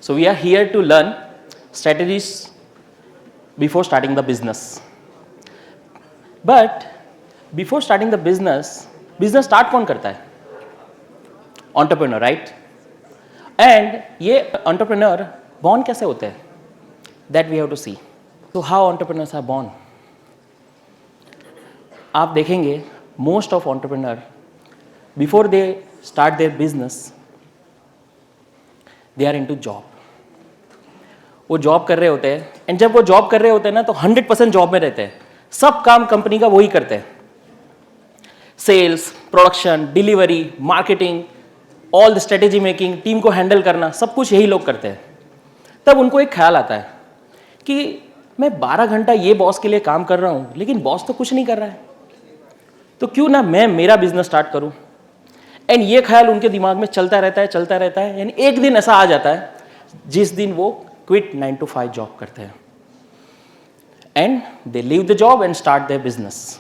So we are here to learn strategies before starting the business. But before starting the business start कौन करता है? Entrepreneur, right? And ये entrepreneur born कैसे होते हैं? That we have to see. So how entrepreneurs are born? आप देखेंगे most of entrepreneur before they start their business they are into job. वो जॉब कर रहे होते हैं एंड जब वो जॉब कर रहे होते हैं ना तो 100% जॉब में रहते हैं. सब काम कंपनी का वही करते हैं. Sales, production, delivery, marketing, all the strategy making, team को हैंडल करना, सब कुछ यही लोग करते हैं. तब उनको एक ख्याल आता है कि मैं 12 घंटा ये बॉस के लिए काम कर रहा हूँ लेकिन बॉस तो कुछ नहीं कर रहा है, तो क्यों ना मैं मेरा बिजनेस स्टार्ट करूँ. एंड ये ख्याल उनके दिमाग में चलता रहता है. यानी एक दिन ऐसा आ जाता है जिस दिन वो क्विट 9 to 5 जॉब करते हैं and they leave the job and start their business.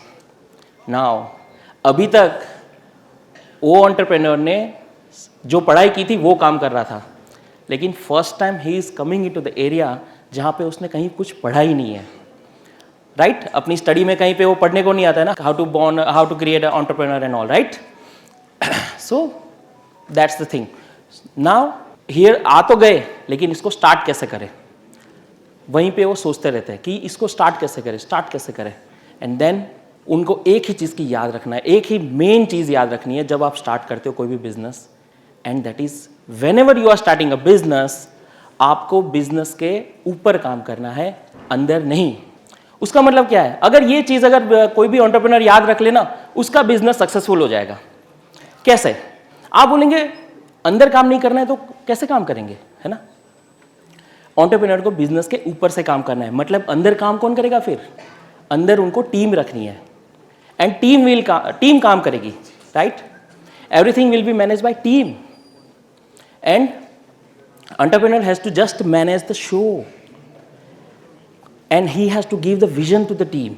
Now अभी तक वो एंटरप्रेन्योर ने जो पढ़ाई की थी वो काम कर रहा था, लेकिन first time he is coming into the area जहाँ पे उसने कहीं कुछ पढ़ा ही नहीं है. राइट अपनी स्टडी में कहीं पे वो पढ़ने को नहीं आता है ना, how to create a entrepreneur and all. Right so that's the thing. Now here आ तो गए लेकिन इसको स्टार्ट कैसे करें, वहीं पे वो सोचते रहते हैं कि इसको स्टार्ट कैसे करें. एंड देन उनको एक ही चीज़ की याद रखना है, एक ही मेन चीज़ याद रखनी है जब आप स्टार्ट करते हो कोई भी business, and that is whenever you are starting a business आपको बिजनेस के ऊपर काम करना है, अंदर नहीं. उसका मतलब क्या है? अगर ये चीज़ अगर कोई भी एंटरप्रेन्योर याद रख लेना उसका बिजनेस सक्सेसफुल हो जाएगा. कैसे? आप बोलेंगे अंदर काम नहीं करना है तो कैसे काम करेंगे, है ना. एंटरप्रेन्योर को बिजनेस के ऊपर से काम करना है, मतलब अंदर काम कौन करेगा? फिर अंदर उनको टीम रखनी है एंड टीम काम करेगी. Right everything will be manage by team and entrepreneur has to just manage the show and he has to give the vision to the team.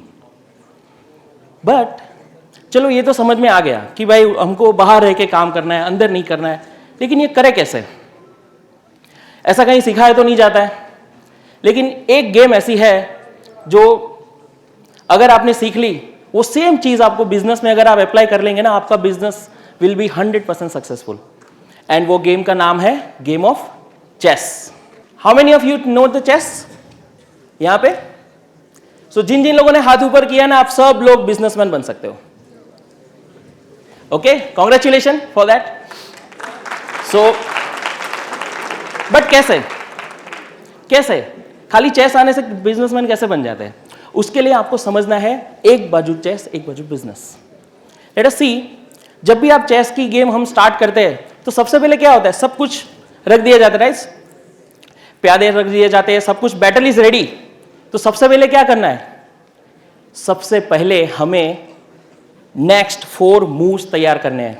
But चलो ये तो समझ में आ गया कि भाई हमको बाहर रह के काम करना है, अंदर नहीं करना है, लेकिन ये करे कैसे? ऐसा कहीं सिखाया तो नहीं जाता है. लेकिन एक गेम ऐसी है जो अगर आपने सीख ली वो सेम चीज आपको बिजनेस में अगर आप अप्लाई कर लेंगे ना आपका business will be 100% successful. And वो गेम का नाम है game of chess. How many of you know the chess यहां पे? सो जिन जिन लोगों ने हाथ ऊपर किया ना आप सब लोग बिजनेसमैन बन सकते हो. Okay congratulation for that. So but कैसे खाली चेस आने से बिजनेसमैन कैसे बन जाते हैं? उसके लिए आपको समझना है एक बाजू चेस एक बाजू बिजनेस. लेट अस सी, जब भी आप चेस की गेम हम स्टार्ट करते हैं तो सबसे पहले क्या होता है? सब कुछ रख दिया जाता है. राइट प्यादे रख दिए जाते हैं, सब कुछ, बैटल इज रेडी. तो सबसे पहले क्या करना है? सबसे पहले हमें नेक्स्ट 4 मूव्स तैयार करने हैं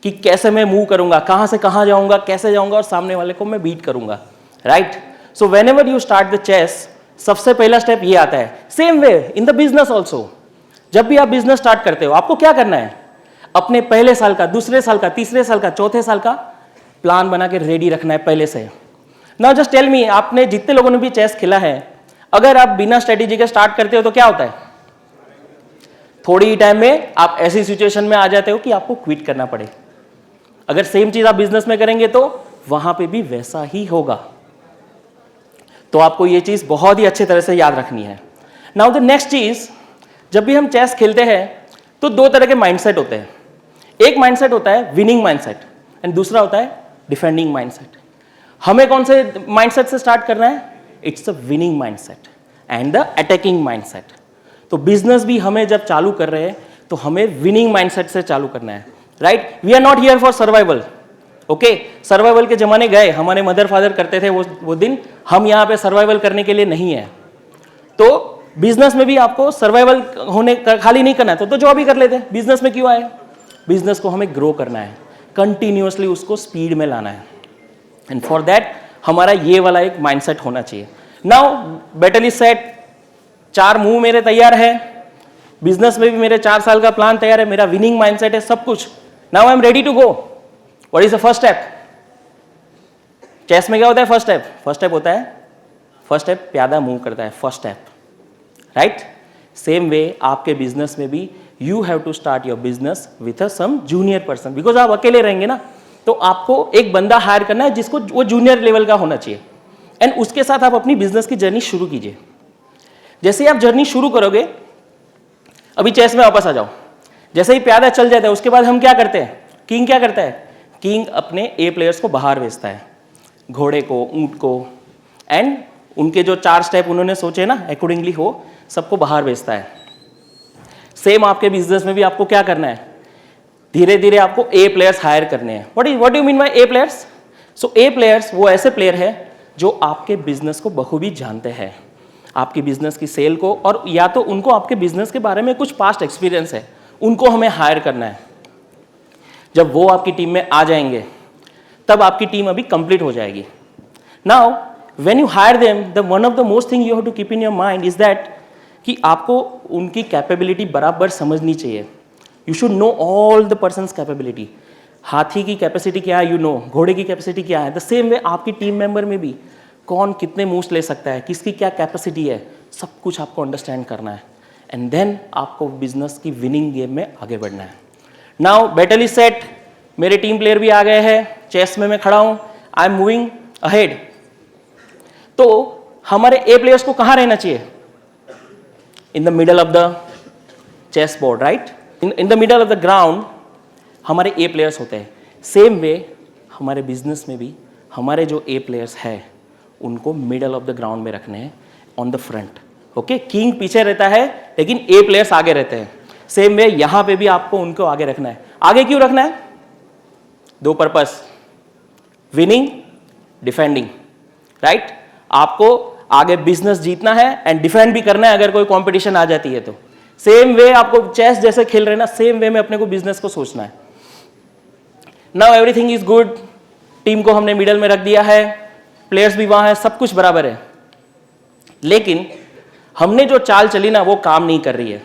कि कैसे मैं मूव करूंगा, कहां से कहां जाऊंगा, कैसे जाऊंगा और सामने वाले को मैं बीट करूंगा. Right so whenever you start the chess सबसे पहला स्टेप ये आता है. Same way in the business also. जब भी आप बिजनेस स्टार्ट करते हो आपको क्या करना है? अपने पहले साल का, दूसरे साल का, तीसरे साल का, चौथे साल का प्लान बना के रेडी रखना है पहले से. नाउ जस्ट टेल मी, आपने जितने लोगों ने भी चेस खेला है, अगर आप बिना स्ट्रेटेजी के स्टार्ट करते हो तो क्या होता है? थोड़ी ही टाइम में आप ऐसी सिचुएशन में आ जाते हो कि आपको क्विट करना पड़े. अगर सेम चीज आप बिजनेस में करेंगे तो वहां पे भी वैसा ही होगा. तो आपको ये चीज बहुत ही अच्छे तरह से याद रखनी है. नाउ द नेक्स्ट चीज, जब भी हम चेस खेलते हैं तो 2 तरह के माइंडसेट होते हैं. एक माइंडसेट होता है विनिंग माइंडसेट एंड दूसरा होता है डिफेंडिंग माइंडसेट. हमें कौन से माइंडसेट से स्टार्ट करना है? It's a winning mindset and the attacking mindset. तो बिजनेस भी हमें जब चालू कर रहे हैं तो हमें विनिंग माइंडसेट से चालू करना है. Right we are not here for survival. Okay survival के जमाने गए, हमारे मदर फादर करते थे वो दिन. हम यहाँ पे सर्वाइवल करने के लिए नहीं है. तो बिजनेस में भी आपको सर्वाइवल होने खाली नहीं करना है तो जॉब ही कर लेते. बिजनेस में क्यों आए? बिजनेस को हमें ग्रो करना है, कंटिन्यूअसली उसको स्पीड में लाना है. एंड फॉर दैट हमारा ये वाला एक माइंडसेट होना चाहिए. Now battle is set. 4 move मेरे तैयार है, बिजनेस में भी मेरे 4 साल का प्लान तैयार है, मेरा विनिंग माइंडसेट है, सब कुछ. Now I am ready to go. What is the first step? Chess में क्या होता है? फर्स्ट स्टेप, फर्स्ट स्टेप होता है, फर्स्ट स्टेप प्यादा मूव करता है, first step, right? Same way आपके बिजनेस में भी you have to start your business with some junior person, because आप अकेले रहेंगे ना, तो आपको एक बंदा हायर करना है जिसको वो जूनियर लेवल का होना चाहिए, एंड उसके साथ आप अपनी बिजनेस की जर्नी शुरू कीजिए। जैसे ही आप जर्नी शुरू करोगे, अभी चेस में वापस आ जाओ, जैसे ही प्यादा चल जाता है उसके बाद हम क्या करते हैं? किंग क्या करता है? किंग अपने ए प्लेयर्स को बाहर भेजता है, घोड़े को, ऊंट को, एंड उनके जो 4 स्टेप उन्होंने सोचे ना अकॉर्डिंगली हो सबको बाहर भेजता है। सेम आपके बिजनेस में भी आपको क्या करना है? धीरे धीरे आपको ए प्लेयर्स हायर करने हैं। What do mean by A players? So A players वो ऐसे प्लेयर है जो आपके बिजनेस को बखूबी जानते हैं, आपकी बिजनेस की सेल को, और या तो उनको आपके बिजनेस के बारे में कुछ पास्ट एक्सपीरियंस है, उनको हमें हायर करना है। जब वो आपकी टीम में आ जाएंगे तब आपकी टीम अभी कंप्लीट हो जाएगी। Now when you hire them, the one of the most thing you have to keep in your mind is that कि आपको उनकी कैपेबिलिटी बराबर समझनी चाहिए। You should know all the persons capability. हाथी की कैपेसिटी क्या है, यू नो, घोड़े की कैपेसिटी क्या है। द सेम वे आपकी टीम मेंबर में भी कौन कितने मूव्स ले सकता है, किसकी क्या कैपेसिटी है, सब कुछ आपको अंडरस्टैंड करना है, एंड देन आपको बिजनेस की विनिंग गेम में आगे बढ़ना है। नाउ बैटल इज सेट, मेरे टीम प्लेयर भी आ गए हैं, चेस में मैं खड़ा हूं, आई एम मूविंग अहेड। तो हमारे ए प्लेयर्स को कहां रहना चाहिए? In the middle of the chess board, right? In the middle of the ground हमारे ए प्लेयर्स होते हैं। सेम वे हमारे बिजनेस में भी हमारे जो ए प्लेयर्स हैं उनको मिडल ऑफ द ग्राउंड में रखने हैं, on the front. Okay, king पीछे रहता है लेकिन ए प्लेयर्स आगे रहते हैं। सेम वे यहां पे भी आपको उनको आगे रखना है। आगे क्यों रखना है? 2 पर्पस, विनिंग, डिफेंडिंग, राइट? आपको आगे बिजनेस जीतना है एंड डिफेंड भी करना है अगर कोई कंपटीशन आ जाती है तो। सेम वे आपको चेस जैसे खेल रहे हैं ना, सेम वे में अपने को बिजनेस को सोचना है। Now everything is good, team को हमने मिडल में रख दिया है, प्लेयर्स भी वहां है, सब कुछ बराबर है, लेकिन हमने जो चाल चली ना वो काम नहीं कर रही है।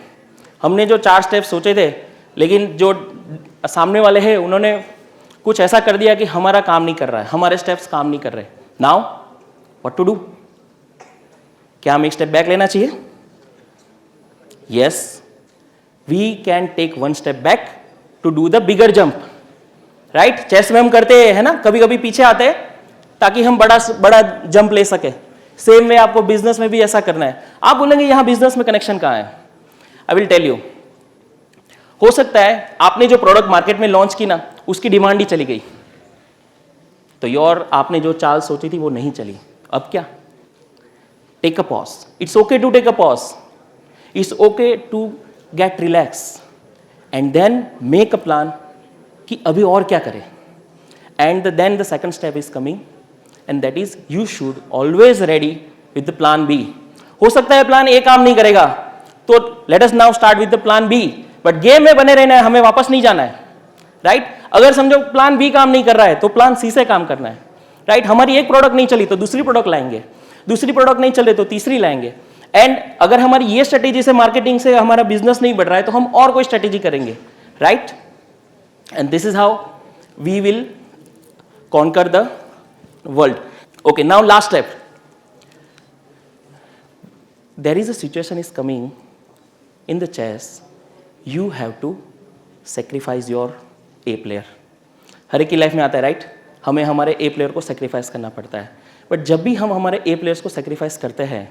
हमने जो 4 स्टेप सोचे थे, लेकिन जो सामने वाले हैं उन्होंने कुछ ऐसा कर दिया कि हमारा काम नहीं कर रहा है, हमारे स्टेप्स काम नहीं कर रहे। Now what to do? क्या हमें एक स्टेप बैक लेना चाहिए? Yes, we can take 1 step back to do the bigger jump, right? Chess में हम करते हैं ना, कभी कभी पीछे आते हैं ताकि हम बड़ा जंप ले सके। सेम वे आपको बिजनेस में भी ऐसा करना है। आप बोलेंगे यहां बिजनेस में कनेक्शन कहां है? I will tell you. हो सकता है आपने जो प्रोडक्ट मार्केट में लॉन्च की ना उसकी डिमांड ही चली गई, तो आपने जो चाल सोची थी वो नहीं चली। अब क्या? Take a pause. It's okay to take a pause, it's okay to get relax and then make a plan कि अभी और क्या करें। And then the second step is coming, and that is you should always ready with the plan B. हो सकता है plan A काम नहीं करेगा, तो let us now start with the plan B, but game में बने रहना है, हमें वापस नहीं जाना है, राइट? अगर समझो प्लान बी काम नहीं कर रहा है तो प्लान सी से काम करना है, राइट? हमारी एक प्रोडक्ट नहीं चली तो दूसरी प्रोडक्ट लाएंगे, दूसरी प्रोडक्ट नहीं चले तो तीसरी लाएंगे, एंड अगर हमारी ये स्ट्रेटेजी से, मार्केटिंग से हमारा बिजनेस नहीं बढ़ रहा है तो हम और कोई स्ट्रेटेजी करेंगे, right? And this is how we will conquer the world. Okay, now last step. There is a situation is coming in the chess. You have to sacrifice your A player. हर एक की life में आता है, right? हमें हमारे A player को sacrifice करना पड़ता है, बट जब भी हम हमारे A players को sacrifice करते हैं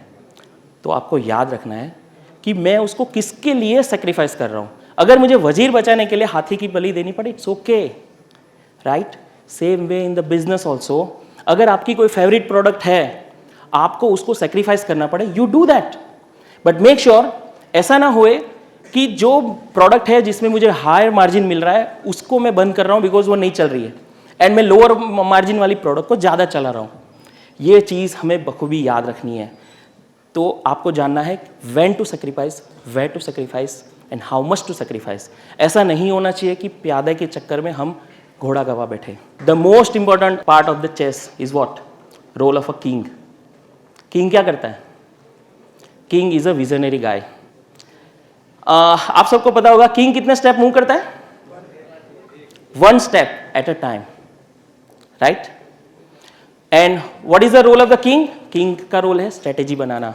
तो आपको याद रखना है कि मैं उसको किसके लिए sacrifice कर रहा हूं। अगर मुझे वजीर बचाने के लिए हाथी की बलि देनी पड़े, it's okay, right? Same way in the business also, अगर आपकी कोई फेवरेट प्रोडक्ट है, आपको उसको सेक्रीफाइस करना पड़े, you do that, but make sure ऐसा ना होए कि जो प्रोडक्ट है जिसमें मुझे हायर मार्जिन मिल रहा है उसको मैं बंद कर रहा हूं बिकॉज वो नहीं चल रही है, एंड मैं लोअर मार्जिन वाली प्रोडक्ट को ज़्यादा चला रहा हूं। ये चीज़ हमें बखूबी याद रखनी है। तो आपको जानना है when to sacrifice, where to sacrifice and how much to sacrifice. ऐसा नहीं होना चाहिए कि प्यादे के चक्कर में हम घोड़ा गवा बैठे। The most important part of the chess is what? Role of a king. King क्या करता है? King is a visionary guy. आप सबको पता होगा किंग कितने स्टेप मूव करता है? 1 step at a time, right? And what is the role of the king? King का रोल है स्ट्रेटेजी बनाना,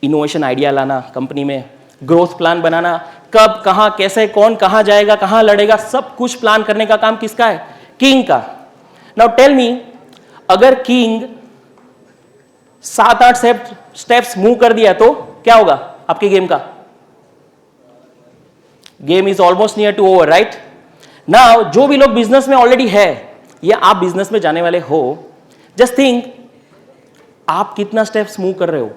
इनोवेशन आइडिया लाना कंपनी में, ग्रोथ प्लान बनाना, कब कहां कैसे कौन कहां जाएगा कहां लड़ेगा, सब कुछ प्लान करने का काम किसका है? किंग का। नाउ टेल मी, अगर किंग 7-8 स्टेप्स मूव कर दिया तो क्या होगा आपके गेम का? Game is almost near to over, right? Now जो भी लोग बिजनेस में ऑलरेडी है या आप बिजनेस में जाने वाले हो, जस्ट थिंक आप कितना स्टेप्स मूव कर रहे हो?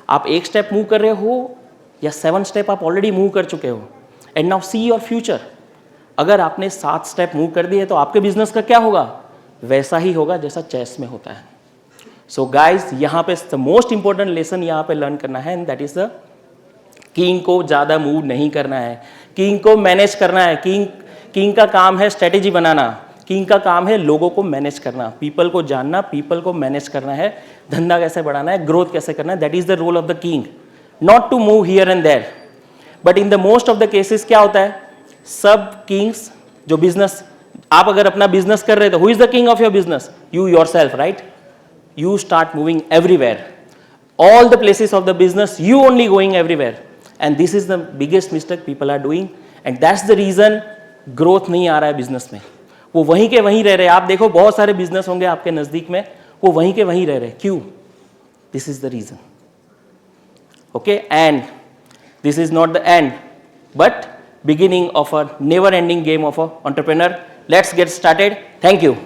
आप 1 स्टेप मूव कर रहे हो या 7 स्टेप आप ऑलरेडी मूव कर चुके हो? And now see your future. अगर आपने 7 स्टेप मूव कर दिए तो आपके बिजनेस का क्या होगा? वैसा ही होगा जैसा चेस में होता है। सो गाइज, यहां पे द मोस्ट इंपॉर्टेंट लेसन यहां पे लर्न करना है, and that is the king को ज्यादा मूव नहीं करना है, किंग को मैनेज करना है। किंग का काम है स्ट्रेटेजी बनाना, किंग का काम है लोगों को मैनेज करना, पीपल को जानना, पीपल को मैनेज करना है, धंधा कैसे बढ़ाना है, ग्रोथ कैसे करना है। That is the role of the king, not to move here and there. But in the most of the cases क्या होता है, सब किंग्स जो बिजनेस, आप अगर अपना बिजनेस कर रहे हो तो who is the king of your business? You yourself, right? You start moving everywhere, all the places of the business, you only going everywhere, and this is the biggest mistake people are doing, and that's the reason growth नहीं आ रहा है business में। वो वहीं के वहीं रह रहे हैं। आप देखो बहुत सारे बिजनेस होंगे आपके नजदीक में, वो वहीं के वहीं रह रहे हैं। क्यों? This is the reason. Okay, and this is not the end but beginning of a never ending game of a entrepreneur. Let's get started. Thank you.